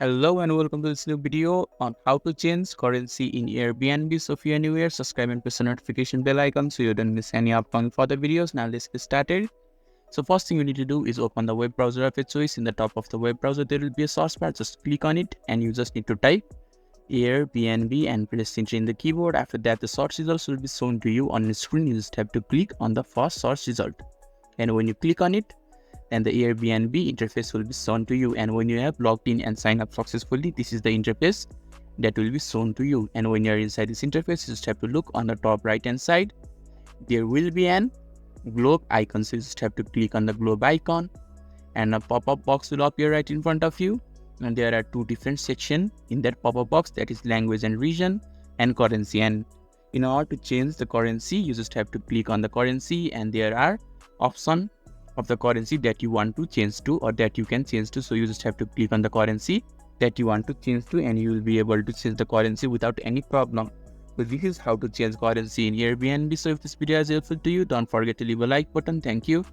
Hello and welcome to this new video on how to change currency in Airbnb. So if you're new here, subscribe and press the notification bell icon so you don't miss any upcoming further videos. Now let's get started. So first thing you need to do is open the web browser of your choice. In the top of the web browser, there will be a search bar. Just click on it and you just need to type Airbnb and press enter in the keyboard. After that, the search results will be shown to you on the screen. You just have to click on the first search result. And when you click on it, and the Airbnb interface will be shown to you. And when you have logged in and signed up successfully, this is the interface that will be shown to you. And when you're inside this interface, you just have to look on the top right hand side. There will be an globe icon, so you just have to click on the globe icon and a pop-up box will appear right in front of you. And there are two different sections in that pop-up box, that is language and region and currency. And in order to change the currency, you just have to click on the currency and there are options of the currency that you want to change to or that you can change to. So you just have to click on the currency that you want to change to and you will be able to change the currency without any problem. So this is how to change currency in Airbnb. So if this video is helpful to you, don't forget to leave a like button. Thank you.